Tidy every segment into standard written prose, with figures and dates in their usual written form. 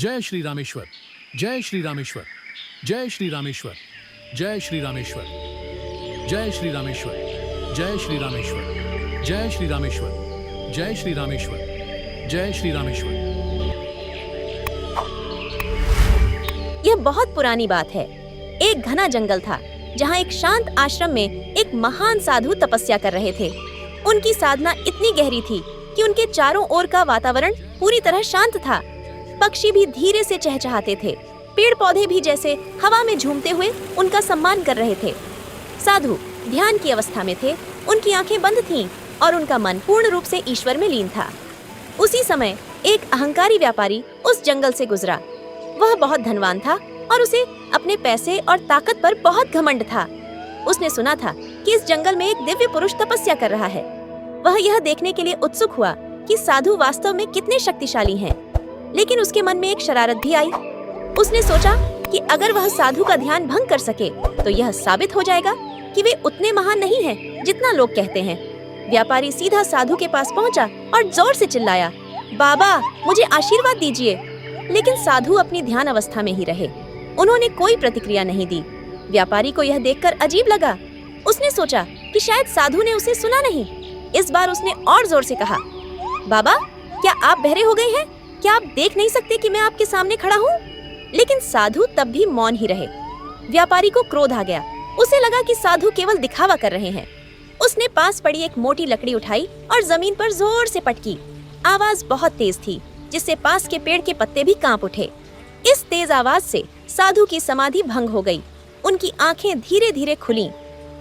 जय श्री रामेश्वर, जय श्री रामेश्वर, जय श्री रामेश्वर, जय श्री रामेश्वर, जय श्री रामेश्वर, जय श्री रामेश्वर, जय श्री रामेश्वर, जय श्री रामेश्वर, जय श्री रामेश्वर। यह बहुत पुरानी बात है। एक घना जंगल था जहाँ एक शांत आश्रम में एक महान साधु तपस्या कर रहे थे। उनकी साधना इतनी गहरी थी कि उनके चारों ओर का वातावरण पूरी तरह शांत था। पक्षी भी धीरे से चहचहाते थे, पेड़ पौधे भी जैसे हवा में झूमते हुए उनका सम्मान कर रहे थे। साधु ध्यान की अवस्था में थे, उनकी आंखें बंद थीं और उनका मन पूर्ण रूप से ईश्वर में लीन था। उसी समय एक अहंकारी व्यापारी उस जंगल से गुजरा। वह बहुत धनवान था और उसे अपने पैसे और ताकत पर बहुत घमंड था। उसने सुना था कि इस जंगल में एक दिव्य पुरुष तपस्या कर रहा है। वह यह देखने के लिए उत्सुक हुआ कि साधु वास्तव में कितने शक्तिशाली हैं। लेकिन उसके मन में एक शरारत भी आई। उसने सोचा कि अगर वह साधु का ध्यान भंग कर सके तो यह साबित हो जाएगा कि वे उतने महान नहीं हैं जितना लोग कहते हैं। व्यापारी सीधा साधु के पास पहुंचा और जोर से चिल्लाया, बाबा मुझे आशीर्वाद दीजिए। लेकिन साधु अपनी ध्यान अवस्था में ही रहे। उन्होंने कोई प्रतिक्रिया नहीं दी। व्यापारी को यह देखकर अजीब लगा। उसने सोचा कि शायद साधु ने उसे सुना नहीं। इस बार उसने और जोर से कहा, बाबा क्या आप बहरे हो गए हैं? क्या आप देख नहीं सकते कि मैं आपके सामने खड़ा हूँ? लेकिन साधु तब भी मौन ही रहे। व्यापारी को क्रोध आ गया। उसे लगा कि साधु केवल दिखावा कर रहे हैं। उसने पास पड़ी एक मोटी लकड़ी उठाई और जमीन पर जोर से पटकी। आवाज बहुत तेज थी जिससे पास के पेड़ के पत्ते भी कांप उठे। इस तेज आवाज से साधु की समाधि भंग हो गई। उनकी आंखें धीरे धीरे खुलीं।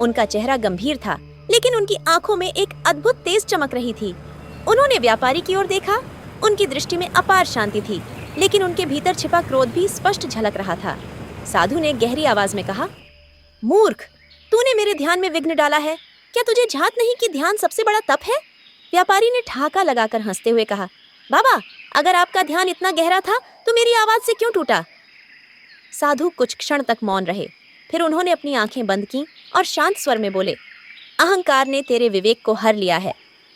उनका चेहरा गंभीर था, लेकिन उनकी आंखों में एक अद्भुत तेज चमक रही थी। उन्होंने व्यापारी की ओर देखा। उनकी दृष्टि में अपार शांति थी, लेकिन उनके भीतर छिपा क्रोध भी स्पष्ट झलक रहा था। साधु ने गहरी आवाज में कहा, मूर्ख, तूने मेरे ध्यान में विघ्न डाला है। क्या तुझे झात नहीं कि ध्यान सबसे बड़ा तप है? व्यापारी ने ठहाका लगाकर हंसते हुए कहा, बाबा अगर आपका ध्यान इतना गहरा था तो मेरी आवाज से क्यों टूटा? साधु कुछ क्षण तक मौन रहे। फिर उन्होंने अपनी आंखें बंद की और शांत स्वर में बोले, अहंकार ने तेरे विवेक को हर लिया है।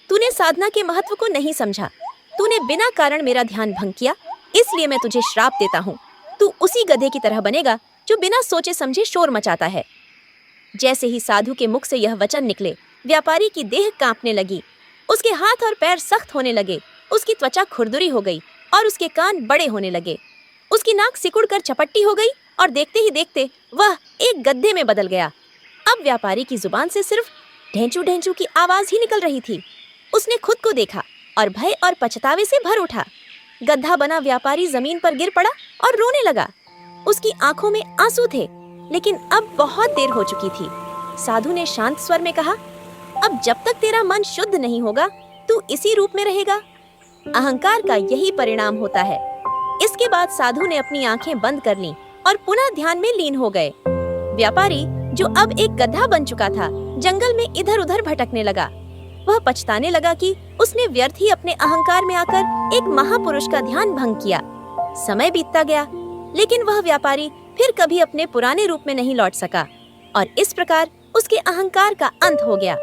तूने साधना के महत्व को नहीं समझा। तूने बिना कारण मेरा ध्यान भंग किया, इसलिए मैं तुझे श्राप देता हूँ। तू उसी गधे की तरह बनेगा जो बिना सोचे समझे शोर मचाता है। जैसे ही साधु के मुख से यह वचन निकले, व्यापारी की देह कांपने लगी। उसके हाथ और पैर सख्त होने लगे। उसकी त्वचा खुरदुरी हो गई और उसके कान बड़े होने लगे। उसकी नाक सिकुड़ कर चपट्टी हो गई और देखते ही देखते वह एक गड्ढे में बदल गया। अब व्यापारी की जुबान से सिर्फ ढेंचू ढेंचू की आवाज ही निकल रही थी। उसने खुद को देखा और भय और पछतावे से भर उठा। गड्ढा बना व्यापारी जमीन पर गिर पड़ा और रोने लगा। उसकी आंखों में आंसू थे, लेकिन अब बहुत देर हो चुकी थी। साधु ने शांत स्वर में कहा, अब जब तक तेरा मन शुद्ध नहीं होगा तू इसी रूप में रहेगा। अहंकार का यही परिणाम होता है। इसके बाद साधु ने अपनी आंखें बंद कर लीं और पुनः ध्यान में लीन हो गए। व्यापारी जो अब एक गड्ढा बन चुका था, जंगल में इधर उधर भटकने लगा। वह पछताने लगा कि उसने व्यर्थ ही अपने अहंकार में आकर एक महापुरुष का ध्यान भंग किया। समय बीतता गया, लेकिन वह व्यापारी फिर कभी अपने पुराने रूप में नहीं लौट सका और इस प्रकार उसके अहंकार का अंत हो गया।